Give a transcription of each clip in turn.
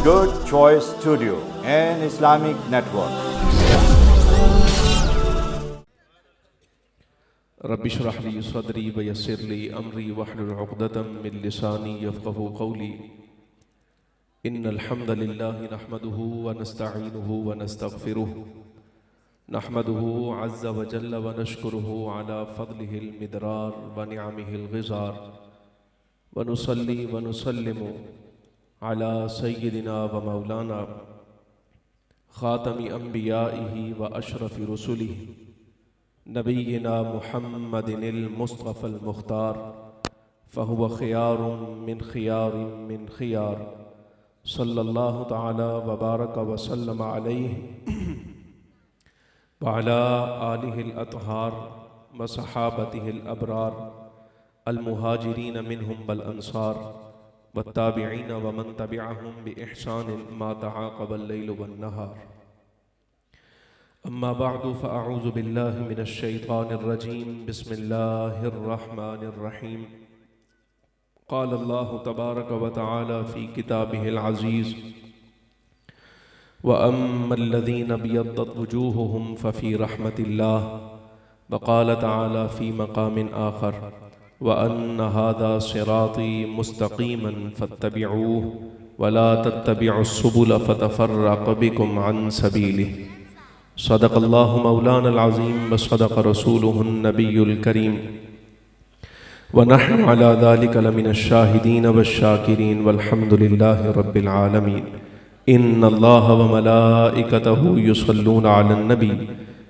Good Choice Studio, an Islamic network. رب اشرح لي صدري ويسر لي أمري واحلل عقدة من لساني يفقهوا قولي. إن الحمد لله نحمده ونستعينه ونستغفره، نحمده عز وجل ونشكره على فضله المدرار ونعمه الغزار، ونصلي ونسلم على سيدنا ومولانا خاتم أنبيائه وأشرف رسله نبينا محمد المصطفى المختار، فهو خيار من خيار من خيار، صلى الله تعالى وبارك وسلم عليه وعلى آله الأطهار وصحابته الأبرار المهاجرين منهم بالأنصار والتابعين ومن تبعهم بإحسان ما تعاقب الليل والنهار. أما بعد فأعوذ بالله من الشيطان الرجيم. بسم الله الرحمن الرحيم. قال الله تبارك وتعالى في كتابه العزيز: وأما الذين ابيضت وجوههم ففي رحمة الله. وقال تعالى في مقام آخر: وأن هذا صراطي مستقيما فاتبعوه ولا تتبعوا السبل فتفرق بكم عن سبيله. صدق الله مولانا العظيم وصدق رسوله النبي الكريم، ونحن على ذلك لمن الشاهدين والشاكرين والحمد لله رب العالمين. إن الله وملائكته يصلون على النبي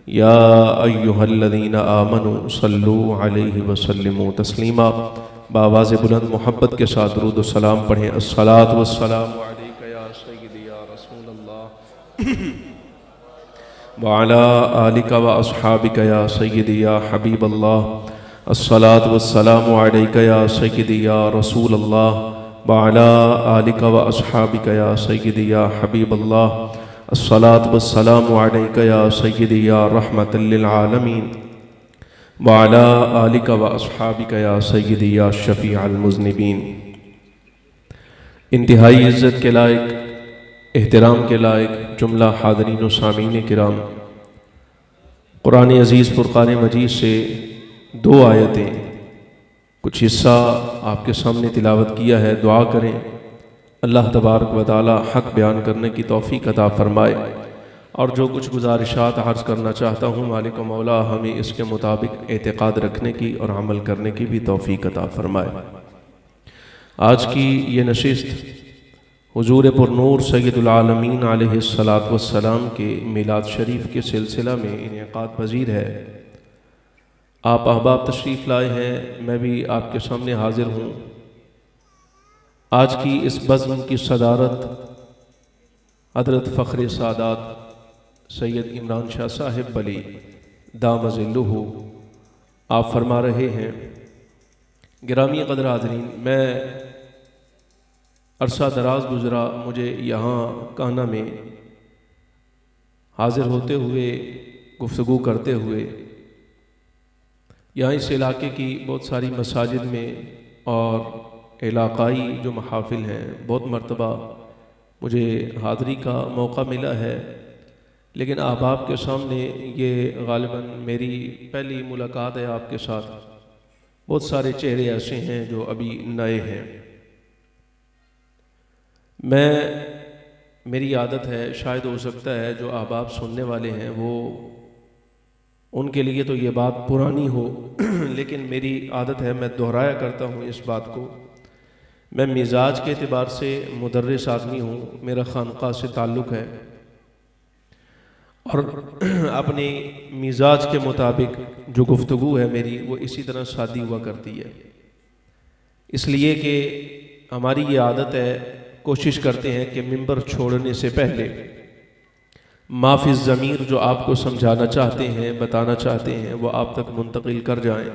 يا أيها الذين آمنوا صلوا عليه وسلموا تسلیما. بآواز بلند محبت کے ساتھ درود و سلام پڑھیں. الصلاۃ والسلام علیک یا سیدی یا رسول اللہ وعلى آلك وأصحابك يا سيدي يا حبيب الله. الصلاة والسلام عليك يا سيدي يا رسول الله وعلى آلك وأصحابك يا سيدي يا حبيب الله. الصلاة والسلام عليك يا سيدي يا رحمة للعالمين وعلى آلك وأصحابك يا سيدي يا شفيع المذنبين. انتہائی عزت کے لائق، احترام کے لائق جملہ حاضرین و سامعین کرام، قرآن عزیز فرقان مجید سے دو آیتیں کچھ حصہ آپ کے سامنے تلاوت کیا ہے. دعا کریں اللہ تبارک و تعالی حق بیان کرنے کی توفیق عطا فرمائے، اور جو کچھ گزارشات عرض کرنا چاہتا ہوں مالک و مولا ہمیں اس کے مطابق اعتقاد رکھنے کی اور عمل کرنے کی بھی توفیق عطا فرمائے. آج کی یہ نشست حضور پر نور سید العالمین علیہ السلام کے میلاد شریف کے سلسلہ میں انعقاد پذیر ہے. آپ احباب تشریف لائے ہیں، میں بھی آپ کے سامنے حاضر ہوں. آج کی اس بزم کی صدارت حضرت فخر سادات سید عمران شاہ صاحب بلی دام ظلہ آپ فرما رہے ہیں. گرامی قدر حاضرین، میں عرصہ دراز گزرا مجھے یہاں کانا میں حاضر ہوتے ہوئے، گفتگو کرتے ہوئے. یہاں اس علاقے کی بہت ساری مساجد میں اور علاقائی جو محافل ہیں بہت مرتبہ مجھے حاضری کا موقع ملا ہے، لیکن احباب کے سامنے یہ غالباً میری پہلی ملاقات ہے آپ کے ساتھ. بہت سارے چہرے ایسے ہیں جو ابھی نئے ہیں. میری عادت ہے، شاید ہو سکتا ہے جو احباب سننے والے ہیں وہ ان کے لیے تو یہ بات پرانی ہو، لیکن میری عادت ہے، میں دہرایا کرتا ہوں اس بات کو. میں مزاج کے اعتبار سے مدرس آدمی ہوں، میرا خانقاہ سے تعلق ہے، اور اپنے مزاج کے مطابق جو گفتگو ہے میری وہ اسی طرح سادی ہوا کرتی ہے. اس لیے کہ ہماری یہ عادت ہے، کوشش کرتے ہیں کہ منبر چھوڑنے سے پہلے ما فی الضمیر جو آپ کو سمجھانا چاہتے ہیں، بتانا چاہتے ہیں، وہ آپ تک منتقل کر جائیں،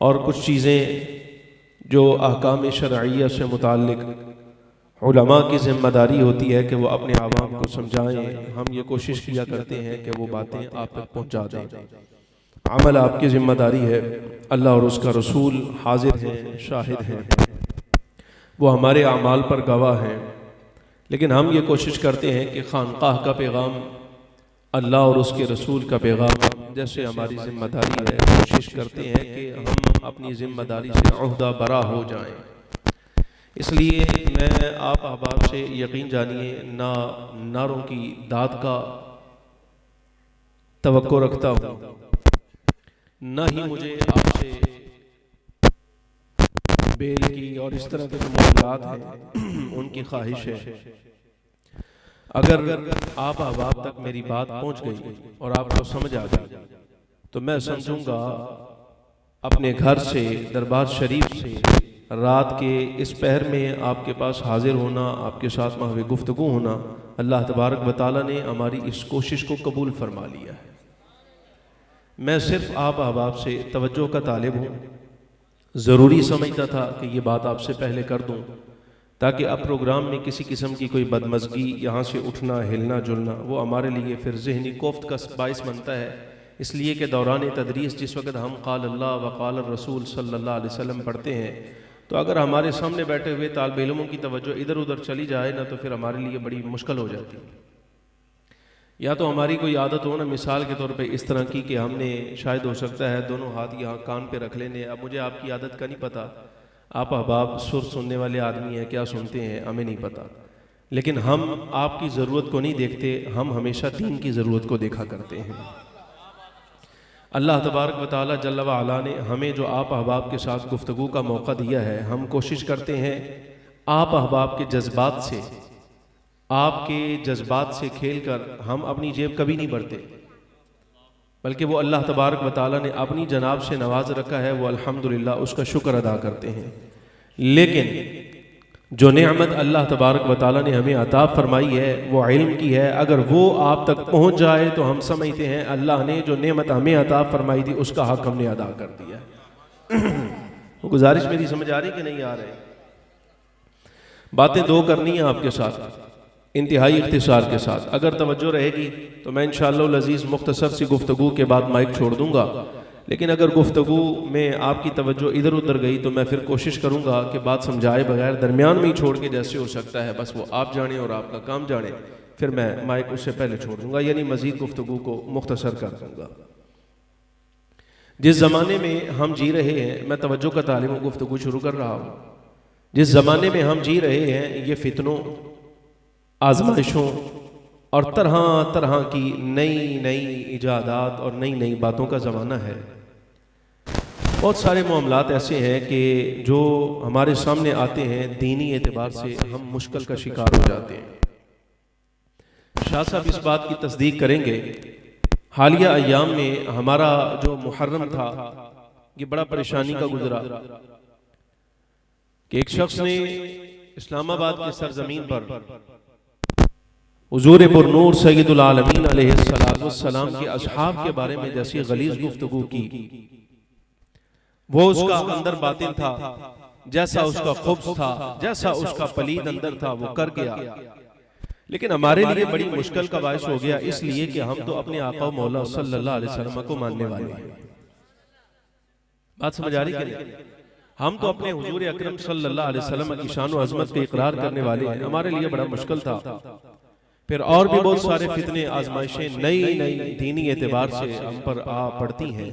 اور کچھ چیزیں جو احکام شرعیہ سے متعلق علماء کی ذمہ داری ہوتی ہے کہ وہ اپنے عوام کو سمجھائیں، ہم یہ کوشش کیا کرتے ہیں کہ وہ باتیں آپ تک پہنچا دیں. عمل آپ کی ذمہ داری ہے، اللہ اور اس کا رسول حاضر ہیں، شاہد ہیں، وہ ہمارے اعمال پر گواہ ہیں. لیکن ہم یہ کوشش کرتے ہیں کہ خانقاہ کا پیغام، اللہ اور اس کے رسول کا پیغام جیسے ہماری ذمہ داری ہے، کوشش کرتے ہیں کہ ہم اپنی ذمہ داری سے عہدہ برا ہو جائیں۔ اس لیے میں آپ احباب سے یقین جانیے نہ نعروں کی داد کا توقع رکھتا ہوں، نہ ہی مجھے آپ سے بیل کی اور اس طرح کے جو معاملات ہیں ان کی خواہش ہے۔ اگر آپ احباب تک میری بات پہنچ گئی اور آپ کو سمجھ آ گئی تو میں سمجھوں گا اپنے گھر سے، دربار شریف سے رات کے اس پہر میں آپ کے پاس حاضر ہونا، آپ کے ساتھ محو گفتگو ہونا، اللہ تبارک و تعالیٰ نے ہماری اس کوشش کو قبول فرما لیا ہے۔ میں صرف آپ احباب سے توجہ کا طالب ہوں، ضروری سمجھتا تھا کہ یہ بات آپ سے پہلے کر دوں تاکہ اب پروگرام میں کسی قسم کی کوئی بدمزگی، یہاں سے اٹھنا ہلنا جلنا، وہ ہمارے لیے پھر ذہنی کوفت کا باعث بنتا ہے۔ اس لیے کہ دوران تدریس جس وقت ہم قال اللہ و قال الرسول صلی اللہ علیہ وسلم پڑھتے ہیں تو اگر ہمارے سامنے بیٹھے ہوئے طالب علموں کی توجہ ادھر ادھر چلی جائے نا تو پھر ہمارے لیے بڑی مشکل ہو جاتی ہے۔ یا تو ہماری کوئی عادت ہو نا مثال کے طور پہ اس طرح کی کہ ہم نے شاید ہو سکتا ہے دونوں ہاتھ یہاں کان پہ رکھ لینے۔ اب مجھے آپ کی عادت کا نہیں پتہ، آپ احباب سر سننے والے آدمی ہیں، کیا سنتے ہیں ہمیں نہیں پتہ، لیکن ہم آپ کی ضرورت کو نہیں دیکھتے، ہم ہمیشہ دین کی ضرورت کو دیکھا کرتے ہیں۔ اللہ تبارک و تعالیٰ جل و علا نے ہمیں جو آپ احباب کے ساتھ گفتگو کا موقع دیا ہے، ہم کوشش کرتے ہیں آپ احباب کے جذبات سے، آپ کے جذبات سے کھیل کر ہم اپنی جیب کبھی نہیں بھرتے، بلکہ وہ اللہ تبارک و تعالیٰ نے اپنی جناب سے نواز رکھا ہے، وہ الحمدللہ اس کا شکر ادا کرتے ہیں۔ لیکن جو نعمت اللہ تبارک و تعالیٰ نے ہمیں عطا فرمائی ہے وہ علم کی ہے، اگر وہ آپ تک پہنچ جائے تو ہم سمجھتے ہیں اللہ نے جو نعمت ہمیں عطا فرمائی تھی اس کا حق ہم نے ادا کر دیا۔ وہ گزارش میری سمجھ آ رہی کہ نہیں آ رہی؟ باتیں دو کرنی ہیں آپ کے ساتھ انتہائی اختصار کے ساتھ، اگر توجہ رہے گی تو میں انشاءاللہ العزیز مختصر سی گفتگو کے بعد مائک چھوڑ دوں گا، لیکن اگر گفتگو میں آپ کی توجہ ادھر ادھر گئی تو میں پھر کوشش کروں گا کہ بات سمجھائے بغیر درمیان میں ہی چھوڑ کے جیسے ہو سکتا ہے بس وہ آپ جانیں اور آپ کا کام جانیں، پھر میں مائک اس سے پہلے چھوڑ دوں گا، یعنی مزید گفتگو کو مختصر کر دوں گا۔ جس زمانے میں ہم جی رہے ہیں، میں توجہ کا طالب ہوں، گفتگو شروع کر رہا ہوں، جس زمانے میں ہم جی رہے ہیں یہ فتنوں، آزمائشوں اور طرح طرح کی نئی نئی ایجادات اور نئی نئی باتوں کا زمانہ ہے۔ بہت سارے معاملات ایسے ہیں کہ جو ہمارے سامنے آتے ہیں دینی اعتبار سے ہم مشکل کا شکار ہو جاتے ہیں۔ شاہ صاحب اس بات کی تصدیق کریں گے، حالیہ ایام میں ہمارا جو محرم تھا یہ بڑا پریشانی کا گزرا کہ ایک شخص نے اسلام آباد کی سرزمین پر حضور پر نور سید العالمین علیہ السلام کے اصحاب کے بارے میں جیسی غلیظ گفتگو کی، وہ اس کا اندر باطن تھا، جیسا اس کا خبث تھا، جیسا اس کا پلید اندر تھا وہ کر گیا، لیکن ہمارے لیے بڑی مشکل کا باعث ہو گیا، اس لیے کہ ہم تو اپنے آقا و مولا صلی اللہ علیہ وسلم کو ماننے والے ہیں۔ بات سمجھ آ رہی کہ نہیں؟ ہم تو اپنے حضور اکرم صلی اللہ علیہ وسلم کی شان و عظمت کے اقرار کرنے والے ہیں، ہمارے لیے بڑا مشکل تھا۔ پھر اور بھی بہت سارے فتنے آزمائشیں نئی نئی دینی اعتبار سے ہم پر آ پڑتی ہیں،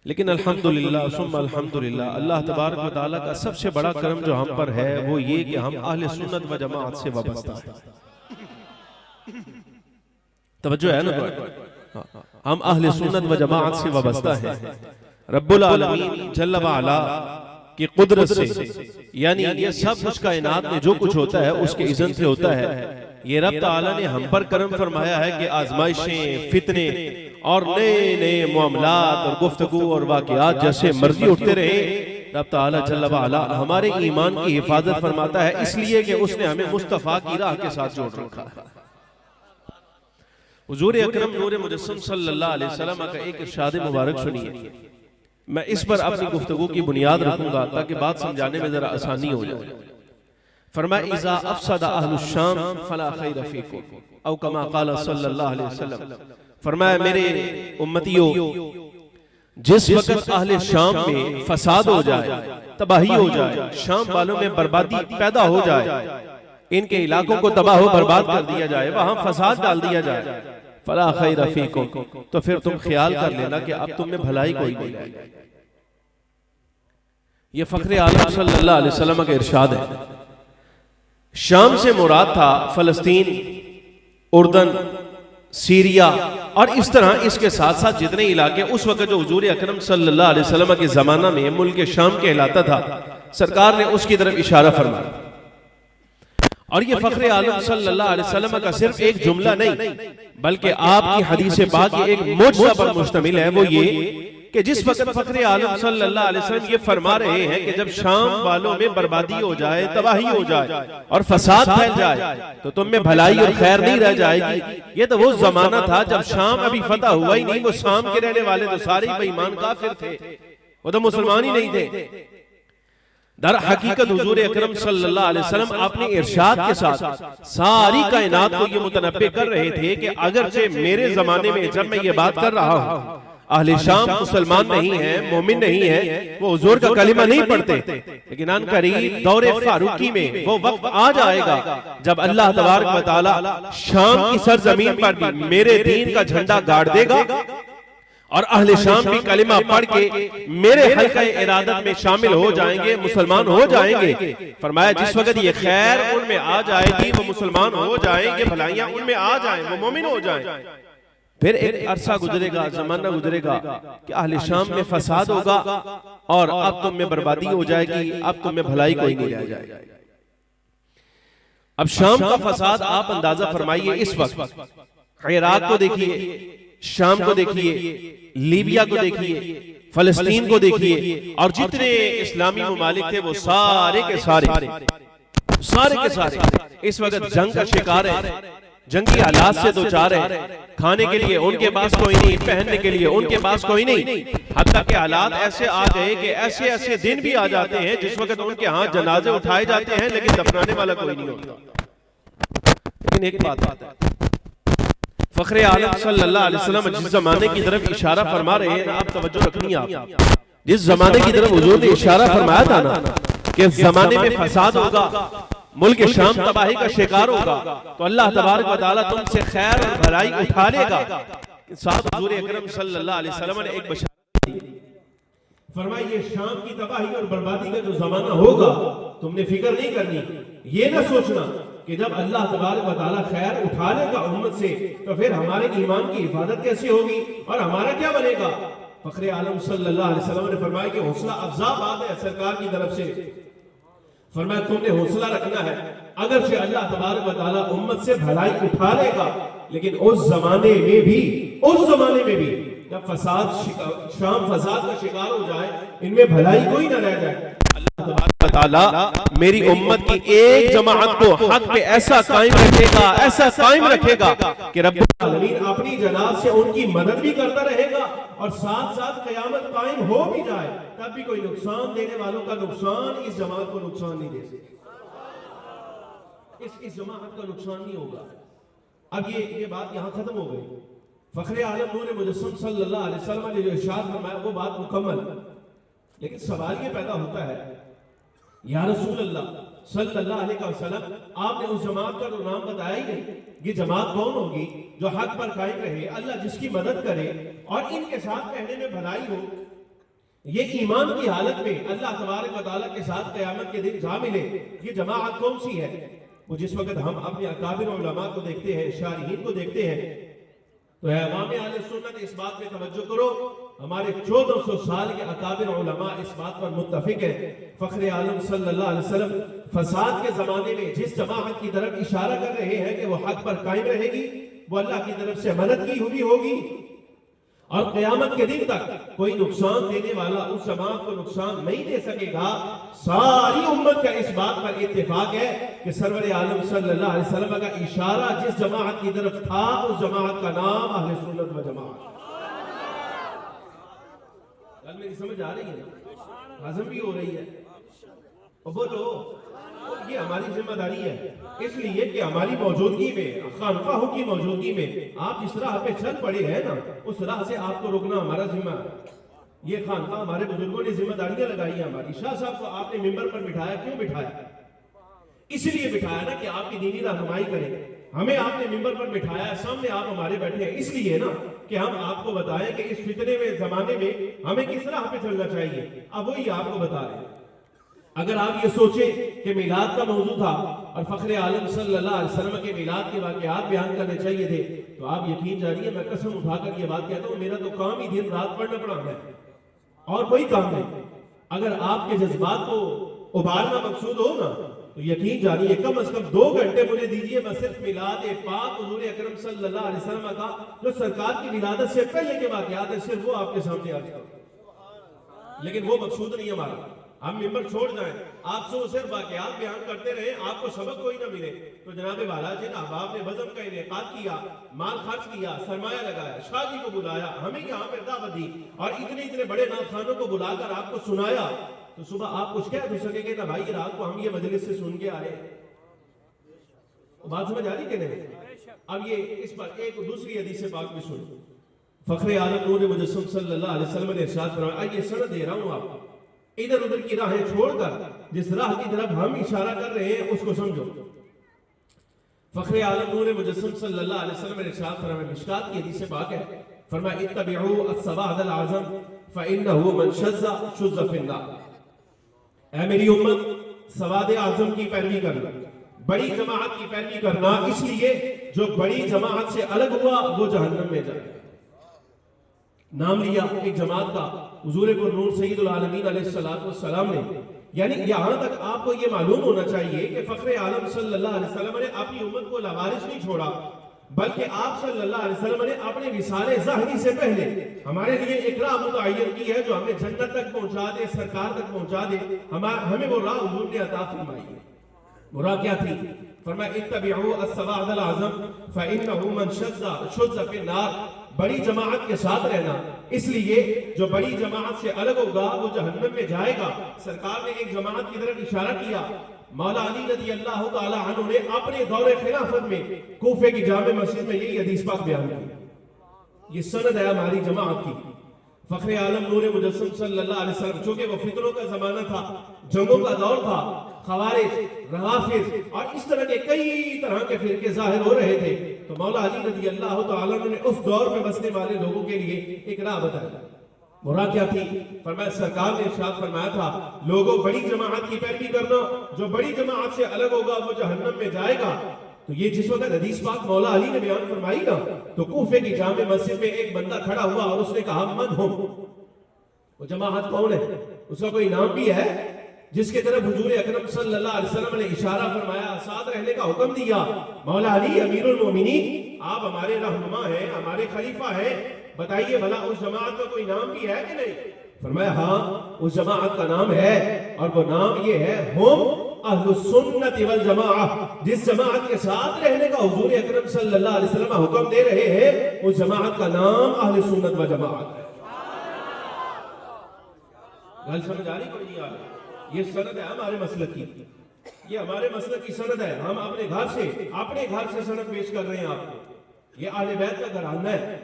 لیکن الحمدللہ ثم الحمدللہ اللہ تبارک و تعالیٰ کا سب سے بڑا کرم جو ہم پر ہے وہ یہ کہ ہم اہل سنت و جماعت سے وابستہ ہیں۔ توجہ ہے نا؟ ہم اہل سنت و جماعت سے وابستہ ہیں۔ رب العالمین جل و علا کی قدرت سے، یعنی یہ سب کچھ کائنات میں جو کچھ ہوتا ہے اس کے اذن سے ہوتا ہے۔ یہ رب تعالیٰ نے ہم پر کرم فرمایا ہے کہ آزمائشیں، فتنے اور نئے نئے معاملات اور گفتگو اور واقعات جیسے مرضی اٹھتے رہے، رب تعالیٰ جل و علا ہمارے ایمان کی حفاظت فرماتا ہے، اس لیے کہ اس نے ہمیں مصطفیٰ کی راہ کے ساتھ جوڑ رکھا ہے۔ حضور اکرم نور مجسم صلی اللہ علیہ وسلم کا ایک ارشاد مبارک سنیے، میں اس پر اپنی گفتگو کی بنیاد رکھوں گا تاکہ بات سمجھانے میں ذرا آسانی ہو جائے۔ فرمایا اذا افسد اہل الشام فلا خیر فیکم، او کما قال صلی اللہ علیہ وسلم، فرمایا میرے امتیوں جس وقت اہل شام میں فساد ہو جائے، تباہی ہو جائے، شام والوں میں بربادی پیدا ہو جائے، ان کے علاقوں کو تباہ و برباد کر دیا جائے، وہاں فساد ڈال دیا جائے، فلا خیر فیکم، تو پھر تم خیال کر لینا کہ اب تم میں بھلائی کوئی نہیں رہے گی۔ یہ فخر عالم صلی اللہ علیہ وسلم کا ارشاد ہے۔ شام سے مراد تھا فلسطین، اردن، سیریا، اور اس طرح اس کے ساتھ ساتھ جتنے علاقے اس وقت جو حضور اکرم صلی اللہ علیہ وسلم کے زمانہ میں ملک شام کہلاتا تھا، سرکار نے اس کی طرف اشارہ فرمایا۔ اور یہ فخر عالم صلی اللہ علیہ وسلم کا صرف ایک جملہ نہیں بلکہ آپ کی حدیث پاک ایک معجزہ پر مشتمل ہے، وہ یہ کہ جس وقت فخر عالم صلی اللہ علیہ وسلم یہ فرما رہے ہیں کہ جب شام والوں میں بربادی ہو جائے، تباہی ہو جائے اور فساد پھیل جائے تو تم میں بھلائی اور خیر نہیں رہ جائے گی۔ یہ تو وہ زمانہ تھا جب شام ابھی فتح ہوا ہی نہیں، وہ شام کے رہنے والے تو سارے بے ایمان کافر تھے، وہ تو مسلمان ہی نہیں تھے۔ در حقیقت حضور اکرم صلی اللہ علیہ وسلم اپنے ارشاد کے ساتھ ساری کائنات کو یہ متنبہ کر رہے تھے کہ اگرچہ میرے زمانے میں جب میں یہ بات کر رہا ہوں اہل شام مسلمان نہیں ہیں، مومن نہیں ہیں، وہ حضور کا کلمہ نہیں پڑھتے، لیکن ان قریب دور فاروقی میں وہ وقت آ جائے گا جب اللہ تبارک و تعالی شام کی سرزمین پر بھی میرے دین کا جھنڈا گاڑ دے گا اور اہل شام بھی کلمہ پڑھ کے میرے حلقہ ارادت میں شامل ہو جائیں گے، مسلمان ہو جائیں گے۔ فرمایا جس وقت یہ خیر ان میں آ جائے گی، وہ مسلمان ہو جائیں گے، بھلائیاں ان میں آ جائیں، وہ مومن ہو جائیں، پھر ایک عرصہ گزرے گا، زمانہ گزرے گا کہ اہل شام میں فساد ہوگا اور اب تم میں بربادی ہو جائے گی، اب تم میں بھلائی کوئی نہیں رہ جائے گی۔ اب شام کا فساد آپ اندازہ فرمائیے، اس وقت عراق کو دیکھیے، شام کو دیکھیے، لیبیا کو دیکھیے، فلسطین کو دیکھیے، اور جتنے اسلامی ممالک تھے وہ سارے کے سارے اس وقت جنگ کا شکار ہیں، جنگی حالات سے دوچار ہیں، کھانے کے لیے ان کے پاس کوئی نہیں، پہننے کے لیے ان کے پاس کوئی نہیں، حتیٰ کہ حالات ایسے آ گئے کہ ایسے دن بھی آ جاتے ہیں جس وقت ان کے ہاں جنازے اٹھائے جاتے ہیں لیکن دفنانے والا کوئی نہیں ہوتا۔ لیکن ایک بات ہے، فخر عالم صلی اللہ علیہ وسلم جس زمانے کی طرف اشارہ فرما رہے ہیں، آپ توجہ رکھنی آپ، جس زمانے کی طرف حضور نے اشارہ فرمایا تھا نا کہ زمانے میں فساد ہوگا، ملک شام تباہی کا شکار ہوگا، تو اللہ تبارک و تعالیٰ تم سے خیر اور بھلائی اٹھا لے گا۔ ساتھ حضور اکرم صلی اللہ علیہ وسلم نے ایک بشارت دی، فرمایا یہ شام کی تباہی اور بربادی کا جو زمانہ ہوگا تم نے فکر نہیں کرنی، یہ نہ سوچنا کہ جب اللہ تبارک و تعالیٰ خیر اٹھا لے گا امت سے تو پھر ہمارے ایمان کی حفاظت کیسی ہوگی اور ہمارا کیا بنے گا۔ فخر عالم صلی اللہ علیہ وسلم نے فرمایا کہ حوصلہ افزا بات ہے سرکار کی طرف سے، فرمایا تم نے حوصلہ رکھنا ہے، اگرچہ اللہ تبارک و تعالیٰ امت سے بھلائی اٹھا لے گا لیکن اس زمانے میں بھی جب شام فساد کا شکار ہو جائے، ان میں بھلائی کوئی نہ رہ جائے، اللہ تبارک و تعالیٰ میری امت کی ایک جماعت کو حق پہ ایسا قائم رکھے گا کہ رب العالمین اپنی جناب سے ان کی مدد بھی کرتا رہے گا اور ساتھ ساتھ قیامت قائم ہو بھی جائے تب بھی کوئی نقصان دینے والوں کا نقصان اس جماعت کو نقصان نہیں دے سکے، اس جماعت کا نقصان نہیں ہوگا۔ اب یہ بات یہاں ختم ہو گئی، فخر عالم نور مجسم صلی اللہ علیہ وسلم نے جو ارشاد فرمایا وہ بات مکمل، لیکن سوال یہ پیدا ہوتا ہے یا رسول اللہ صلی اللہ علیہ وسلم آپ نے اس جماعت کا تو نام بتایا ہی نہیں، یہ جماعت کون ہوگی جو حق پر قائم رہے، اللہ جس کی مدد کرے اور ان کے ساتھ رہنے میں بھلائی ہو، یہ ایمان کی حالت میں اللہ تبارک و تعالیٰ کے ساتھ قیامت کے دن جا ملے، یہ جماعت کون سی ہے؟ وہ جس وقت ہم اپنے اکابر علماء کو دیکھتے ہیں، شارحین کو دیکھتے ہیں، تو اے عوام اہل سنت اس بات پہ توجہ کرو، ہمارے 1400 سال کے اکابر علماء اس بات پر متفق ہیں، فخر عالم صلی اللہ علیہ وسلم فساد کے زمانے میں جس جماعت کی طرف اشارہ کر رہے ہیں کہ وہ حق پر قائم رہے گی، وہ اللہ کی طرف سے مدد کی ہوئی ہوگی اور قیامت کے دن تک کوئی نقصان دینے والا اس جماعت کو نقصان نہیں دے سکے گا۔ ساری امت کا اس بات پر اتفاق ہے کہ سرور عالم صلی اللہ علیہ وسلم کا اشارہ جس جماعت کی طرف تھا اس جماعت کا نام اہل سنت و جماعت۔ گل میری سمجھ آ رہی ہے، ہضم بھی ہو رہی ہے، اور بولو یہ ہماری ذمہ داری ہے، اس لیے کہ ہماری موجودگی میں، خانقاہوں کی موجودگی میں آپ جس راہ پہ چل پڑے ہیں نا، اس راہ سے آپ کو رکنا ہمارا ذمہ ہے۔ یہ خانقاہ ہمارے بزرگوں نے ذمہ داریاں لگائی ہیں ہماری، شاہ صاحب کو آپ نے ممبر پر بٹھایا، کیوں بٹھایا؟ اس لیے بٹھایا نا کہ آپ کی دینی رہنمائی کریں. ہمیں آپ نے ممبر پر بٹھایا ہے, سامنے آپ ہمارے بیٹھے ہیں, اس لیے نا کہ ہم آپ کو بتائیں کہ اس فتنے میں زمانے میں ہمیں کس راہ پہ چلنا چاہیے. اب وہی آپ کو بتا رہے ہیں. اگر آپ یہ سوچیں کہ میلاد کا موضوع تھا اور فخر عالم صلی اللہ علیہ وسلم کے میلاد کے واقعات بیان کرنے چاہیے تھے, تو آپ یقین جانیے میں قسم اٹھا کر یہ بات کہتا ہوں, میرا تو کام ہی دن رات پڑھنا پڑھانا ہے اور کوئی کام نہیں. اگر آپ کے جذبات کو ابھارنا مقصود ہو نا تو یقین جانیے کم از کم 2 گھنٹے مجھے دیجئے, میں صرف میلاد پاک حضور اکرم صلی اللہ علیہ وسلم کا جو سرکار کی ولادت سے پہلے کے واقعات ہیں صرف وہ آپ کے سامنے عرض کروں. لیکن وہ مقصود نہیں ہمارا. ہم ممبر چھوڑ جائیں, آپ سے صرف واقعات بیان کرتے رہیں, آپ کو سبق کوئی نہ ملے. تو جناب والا جن احباب نے بزم کا انعقاد کیا, مال خرچ کیا, سرمایہ لگایا, شاہ جی کو بلایا, ہمیں یہاں پر دعوت دی اور اتنے بڑے ناخوانوں کو بلا کر آپ کو سنایا, تو صبح آپ کچھ کہہ تو سکیں گے نا بھائی رات کو ہم یہ مجلس سے سن کے آئے. بات سمجھ آ رہی کہ نہیں؟ اب یہ اس پر ایک دوسری حدیث پاک بھی سنو. فخر عالم نور مجسم صلی اللہ علیہ وسلم نے ارشاد فرمایا, آئیے سند دے رہا ہوں آپ کو, ادھر ادھر کی راہیں چھوڑ کر جس راہ کی طرف ہم اشارہ کر رہے ہیں اس کو سمجھو. فخر عالم نور مجسم صلی اللہ علیہ وسلم نے ارشاد فرمایا, مشکات کی حدیث پاک ہے, فرمایا اتبعوا السواد العظم فإنه من شذ شذ في النار. اے میری امت, سواد اعظم کی پیروی کرنا, بڑی جماعت کی پیروی کرنا, اس لیے جو بڑی جماعت سے الگ ہوا وہ جہنم میں جائے. نام لیا ایک جماعت کا حضور پر نور سید العالمین علیہ السلام نے. یعنی یہاں تک آپ کو یہ معلوم ہونا چاہیے کہ فخر عالم صلی اللہ علیہ وسلم نے اپنی امت کو لاوارث نہیں چھوڑا, بلکہ آپ صلی اللہ علیہ وسلم نے اپنے وصال ظاہری سے پہلے ہمارے لیے ایک راہ متعین کی ہے جو ہمیں جنت تک پہنچا دے, سرکار تک پہنچا دے. ہمیں وہ راہ حضور نے عطا فرمائی ہے. وہ راہ کیا تھی؟ فرمایا اتبعوا السواد العظم فإنه من شذ في النار. بڑی جماعت کے ساتھ رہنا, اس لیے جو بڑی جماعت سے الگ ہوگا وہ جہنم میں جائے گا. سرکار نے ایک جماعت کی طرف اشارہ کیا. مولا علی رضی اللہ تعالی عنہ نے اپنے دور خلافت میں کوفے کی جامع مسجد میں یہی حدیث پاک بیان کی. یہ سند ہے ہماری جماعت کی. فخر عالم نور مجسم صلی اللہ علیہ وسلم, چونکہ وہ فتنوں کا زمانہ تھا, جنگوں کا دور تھا, خوارج, روافض اور اس طرح کے کئی طرح کے فرقے ظاہر ہو رہے تھے, تو مولا علی رضی اللہ تعالیٰ نے اس دور میں بسنے والے لوگوں کے لیے ایک راہ بتایا. وہ راہ کیا تھی؟ فرمایا سرکار نے ارشاد فرمایا تھا, لوگوں بڑی جماعت کی پیروی کرنا, جو بڑی جماعت سے الگ ہوگا وہ جہنم میں جائے گا. تو یہ جس وقت حدیث پاک مولا علی نے بیان فرمائی نا, تو کوفے کی جامع مسجد میں ایک بندہ کھڑا ہوا اور اس نے کہا من ہم. وہ جماعت کون ہے؟ اس کا کوئی نام بھی ہے جس کے طرف حضور اکرم صلی اللہ علیہ وسلم نے اشارہ فرمایا, ساتھ رہنے کا حکم دیا. مولا علی امیر المومنین, آپ ہمارے رہنما ہیں, ہمارے خلیفہ ہیں, بتائیے بھلا اس جماعت کا کوئی نام بھی ہے کہ نہیں؟ فرمایا ہاں اس جماعت کا نام ہے, اور وہ نام یہ ہے ہم اہل السنت والجماعہ. جس جماعت کے ساتھ رہنے کا حضور اکرم صلی اللہ علیہ وسلم حکم دے رہے ہیں اس جماعت کا نام اہل سنت والجماعت ہے. گل سمجھ آ رہی کوئی نہیں آ رہی؟ یہ سند ہے ہمارے مسلک کی, یہ ہمارے مسلک کی سند ہے. ہم اپنے گھر سے سند پیش کر رہے ہیں آپ کو. یہ اہل بیت کا گھرانہ ہے.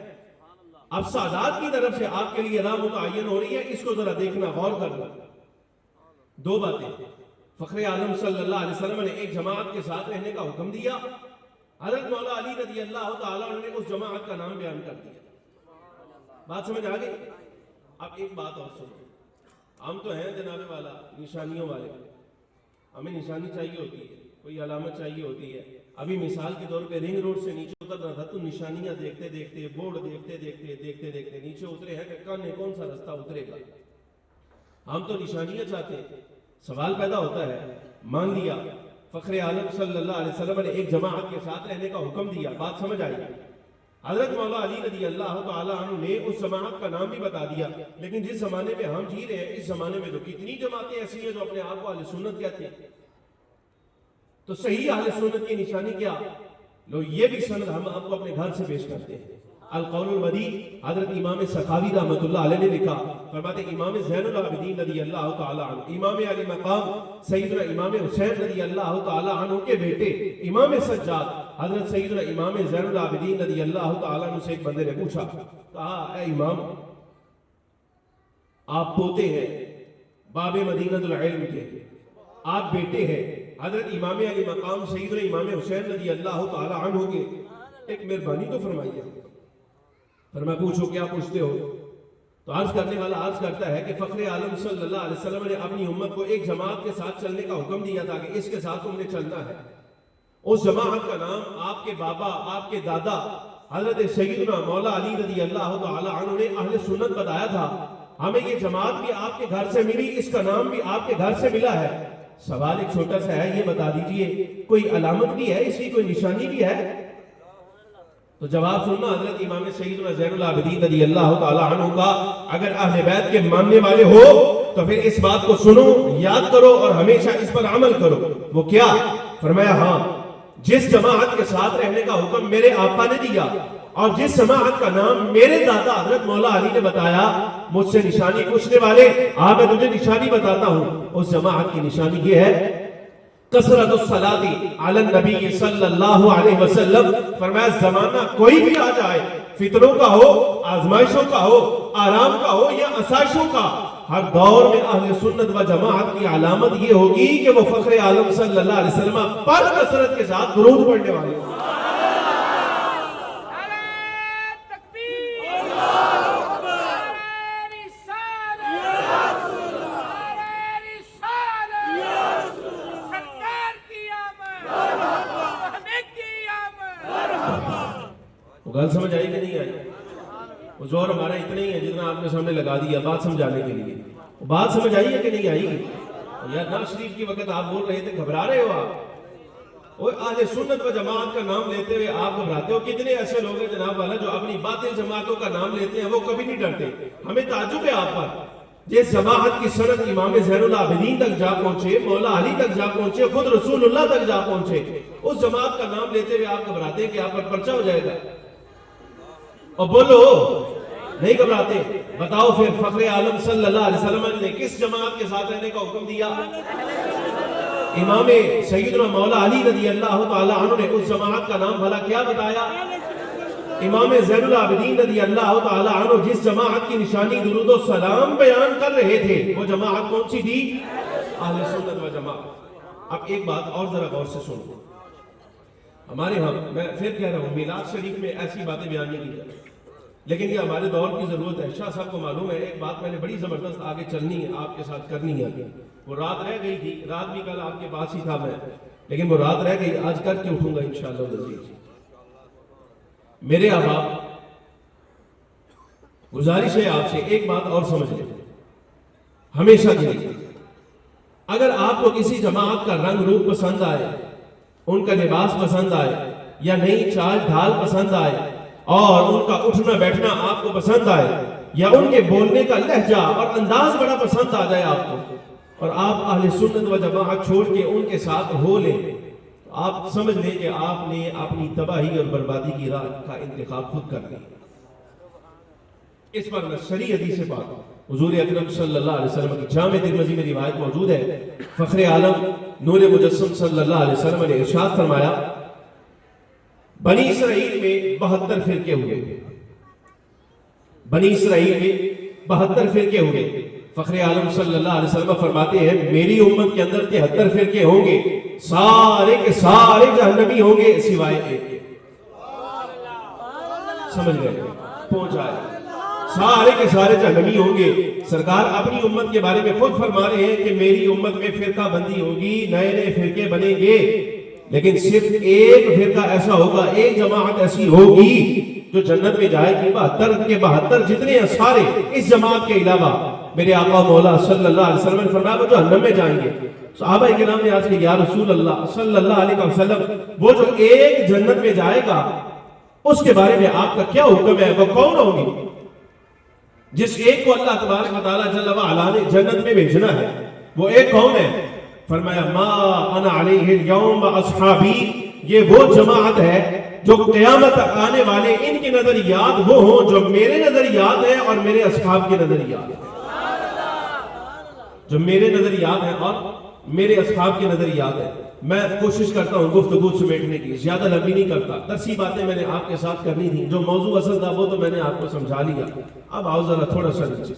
اب سادات کی طرف سے آپ کے لیے راہ متعین ہو رہی ہے, اس کو ذرا دیکھنا, غور کرنا. 2 باتیں. فخر عالم صلی اللہ علیہ وسلم نے ایک جماعت کے ساتھ رہنے کا حکم دیا. حضرت مولا علی رضی اللہ تعالیٰ نے اس جماعت کا نام بیان کر دیا. بات سمجھ آ گئی؟ اب ایک بات اور سنو. ہم تو ہیں جناب والا نشانیوں والے, ہمیں نشانی چاہیے ہوتی ہے, کوئی علامت چاہیے ہوتی ہے. ابھی مثال کے طور پہ رنگ روڈ سے نیچے اترنا تھا تو نشانیاں دیکھتے دیکھتے, بورڈ دیکھتے دیکھتے نیچے اترے ہیں کہ کون سا رستہ اترے گا. ہم تو نشانیاں چاہتے ہیں. سوال پیدا ہوتا ہے, مان لیا فخر عالم صلی اللہ علیہ وسلم نے ایک جماعت کے ساتھ رہنے کا حکم دیا, بات سمجھ آئی. حضرت مولا علی رضی اللہ تعالیٰ عنہ نے اس جماعت کا نام بھی بتا دیا, لیکن جس زمانے میں ہم جی رہے ہیں اس زمانے میں تو کتنی جماعتیں ایسی ہیں جو اپنے آپ کو اہل سنت کہتے ہیں. تو صحیح اہل سنت کی نشانی کیا؟ لو یہ بھی سند ہم آپ کو اپنے گھر سے پیش کرتے ہیں. القول الودی حضرت امام سخاوی رحمۃ اللہ علیہ نے لکھا, فرماتے امام زین العابدین رضی اللہ تعالیٰ عنہ, امام علی مقام سیدنا امام حسین رضی اللہ تعالیٰ عنہ کے بیٹے امام سجاد حضرت سیدنا امام زین العابدین رضی اللہ تعالیٰ عنہ سے ایک بندے نے پوچھا, کہا اے امام آپ پوتے ہیں باب مدینہ العلم کے, آپ بیٹے ہیں, حضرت امام علی مقام سیدنا امام حسین رضی اللہ تعالی عنہ کے ایک مہربانی تو فرمائیے. فرمایا پوچھو کیا پوچھتے ہو؟ تو عرض کرنے والا عرض کرتا ہے کہ فخر عالم صلی اللہ علیہ وسلم نے اپنی امت کو ایک جماعت کے ساتھ چلنے کا حکم دیا تھا کہ اس کے ساتھ تم نے چلنا ہے. اس جماعت کا نام آپ کے بابا آپ کے دادا حضرت سیدنا مولا علی رضی اللہ تعالی عنہ نے اہل سنت بتایا تھا. ہمیں یہ جماعت بھی آپ کے گھر سے ملی, اس کا نام بھی آپ کے گھر سے ملا ہے. سوال ایک چھوٹا سا ہے, یہ بتا دیجئے کوئی علامت بھی ہے, اس کی کوئی نشانی بھی ہے؟ تو جواب سننا حضرت امام سیدنا زین العابدین رضی اللہ تعالی عنہ کا. اگر اہل بیت کے ماننے والے ہو تو پھر اس بات کو سنو, یاد کرو اور ہمیشہ اس پر عمل کرو. وہ کیا؟ فرمایا ہاں, جس جماعت کے ساتھ رہنے کا حکم میرے آقا نے دیا اور جس جماعت کا نام میرے دادا حضرت مولا علی نے بتایا, مجھ سے نشانی پوچھنے والے میں تجھے نشانی بتاتا ہوں. اس جماعت کی نشانی یہ ہے کثرت الصلاۃ علی النبی صلی اللہ علیہ وسلم. فرمایا زمانہ کوئی بھی آ جائے, فتنوں کا ہو, آزمائشوں کا ہو, آرام کا ہو یا آسائشوں کا, ہر دور میں اہل سنت و جماعت کی علامت یہ ہوگی کہ وہ فخر عالم صلی اللہ علیہ وسلم پر کثرت کے ساتھ درود پڑھنے والے ہوں. گل سمجھ آئی کہ نہیں آئی؟ وہ زور ہمارا اتنا ہی ہے جتنا آپ نے سامنے لگا دیا بات سمجھانے کے لیے. بات سمجھ آئی ہے کہ نہیں آئی؟ یا نعت شریف کی وقت آپ بول رہے تھے, گھبرا رہے ہو آپ؟ وہ اہل سنت و جماعت کا نام لیتے ہوئے آپ گھبراتے ہو. کتنے ایسے لوگ ہیں جناب والا جو اپنی باطل جماعتوں کا نام لیتے ہیں, وہ کبھی نہیں ڈرتے. ہمیں تعجب ہے آپ پر. جس جماعت کی سند امام زین العابدین تک جا پہنچے, مولا علی تک جا پہنچے, خود رسول اللہ تک جا پہنچے, اس جماعت کا نام لیتے ہوئے آپ گھبراتے ہیں کہ آپ پر پرچہ ہو جائے گا. اور بولو نہیں گھبراتے. بتاؤ پھر فخر عالم صلی اللہ علیہ وسلم نے کس جماعت کے ساتھ رہنے کا حکم دیا؟ امام سیدنا مولا علی رضی اللہ تعالی عنہ نے اس جماعت کا نام بھلا کیا بتایا؟ امام زین العابدین رضی اللہ تعالی عنہ جس جماعت کی نشانی درود و سلام بیان کر رہے تھے, وہ جماعت کون سی تھی؟ اہل سنت و جماعت. اب ایک بات اور ذرا غور سے سنو. ہمارے ہاں میں پھر کہہ رہا ہوں, میلاد شریف میں ایسی باتیں بیان نہیں کی جاتی, لیکن یہ ہمارے دور کی ضرورت ہے. شاہ صاحب کو معلوم ہے ایک بات میں نے بڑی زبردست آگے چلنی ہے, آپ کے ساتھ کرنی ہے. وہ رات رہ گئی تھی, رات بھی کل آپ کے پاس ہی تھا میں, لیکن وہ رات رہ گئی, آج کر کے اٹھوں گا انشاءاللہ. میرے احباب, گزارش ہے آپ سے ایک بات اور سمجھ لیں ہمیشہ کے لیے. اگر آپ کو کسی جماعت کا رنگ روپ پسند آئے, ان کا لباس پسند آئے, یا نئی چال ڈھال پسند آئے, اور ان کا اٹھنا بیٹھنا آپ کو پسند آئے, یا ان کے بولنے کا لہجہ اور انداز بڑا پسند آ جائے آپ کو, اور آپ اہل سنت و جماعت چھوڑ کے ان کے ساتھ ہو لیں, آپ سمجھ لیں کہ آپ نے اپنی تباہی اور بربادی کی راہ کا انتخاب خود کر لیا. اس پر صحیح حدیث پاک حضور اکرم صلی اللہ علیہ وسلم کی جامع ترمذی میں روایت موجود ہے. فخر عالم نور مجسم صلی اللہ علیہ وسلم نے ارشاد فرمایا, بنی اسرائیل میں 72 فرقے ہوئے. بنی اسرائیل میں 72 فرقے ہوئے. فخر عالم صلی اللہ علیہ وسلم فرماتے ہیں میری امت کے اندر 73 فرقے ہوں گے, سارے کے سارے جہنمی ہوں گے سوائے ایک کے. سمجھ گئے؟ پہنچ آئے. سارے کے سارے جہنمی ہوں گے. سرکار اپنی امت کے بارے میں خود فرما رہے ہیں کہ میری امت میں فرقہ بندی ہوگی, نئے نئے فرقے بنیں گے, لیکن صرف ایک فرقہ ایسا ہوگا, ایک جماعت ایسی ہوگی جو جنت میں جائے گی. 72 کے 72 جتنے ہیں سارے اس جماعت کے علاوہ میرے آقا مولا صلی اللہ علیہ وسلم نے فرمایا وہ جہنم میں جائیں گے. صحابہ کرام نے آج کہ یا رسول اللہ صلی اللہ علیہ وسلم, وہ جو ایک جنت میں جائے گا اس کے بارے میں آپ کا کیا حکم ہے, وہ کون ہوگی؟ جس ایک کو اللہ تبارک و تعالیٰ جل وعلا نے جنت میں بھیجنا ہے, وہ ایک کون ہے؟ فرمایا ما انا علیہ اليوم اصحابی, یہ وہ جماعت ہے جو قیامت تک آنے والے ان کے نظریات وہ ہوں جو میرے نظریات ہیں اور میرے اصحاب کے نظریات ہیں. جو میرے نظریات ہیں اور میرے اصحاب کے نظریات ہیں. میں کوشش کرتا ہوں گفتگو سمیٹنے کی, زیادہ لمبی نہیں کرتا. درسی باتیں میں نے آپ کے ساتھ کرنی تھی, جو موضوع اصل تھا وہ تو میں نے آپ کو سمجھا لیا. اب آؤ ذرا تھوڑا سا نیچے.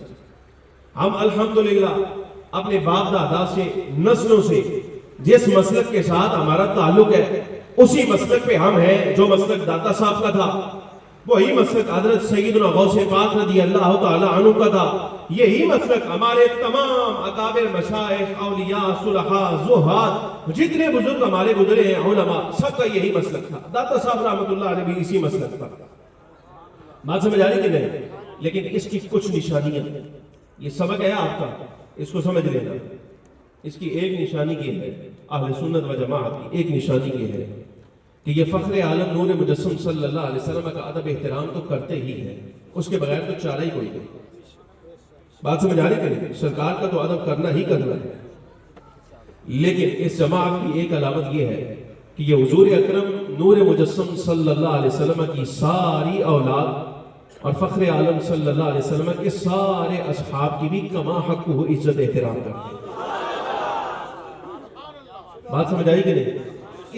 ہم الحمدللہ اپنے باپ دادا سے نسلوں سے جس مسلک کے ساتھ ہمارا تعلق ہے اسی مسلک پہ ہم ہیں جو مسلک داتا صاحب کا تھا، وہی مسلک حضرت سیدنا غوث پاک رضی اللہ تعالی عنہ کا تھا، یہی مسلک ہمارے تمام اکابر مشائخ اولیاء صلحاء زہاد جتنے بزرگ ہمارے گزرے ہیں علماء سب کا یہی مسلک تھا۔ داتا صاحب رحمۃ اللہ علیہ بھی اسی مسلک پر۔ بات سمجھ آ رہی کہ نہیں؟ لیکن اس کی کچھ نشانیاں، یہ سبق ہے آپ کا، اس کو سمجھ لینا۔ اس کی ایک نشانی یہ ہے، اہل سنت و جماعت کی ایک نشانی یہ ہے کہ یہ فخر عالم نور مجسم صلی اللہ علیہ وسلم کا ادب احترام تو کرتے ہی ہیں، اس کے بغیر تو چارہ ہی کوئی نہیں۔ بات سمجھ آ رہی کہ نہیں؟ سرکار کا تو ادب کرنا ہی کرنا ہے، لیکن اس جماعت کی ایک علامت یہ ہے کہ یہ حضور اکرم نور مجسم صلی اللہ علیہ وسلم کی ساری اولاد اور فخر عالم صلی اللہ علیہ وسلم کے سارے اصحاب کی بھی کما حق ہو عزت احترام کرتے ہیں۔ بات سمجھ آئی کہ نہیں؟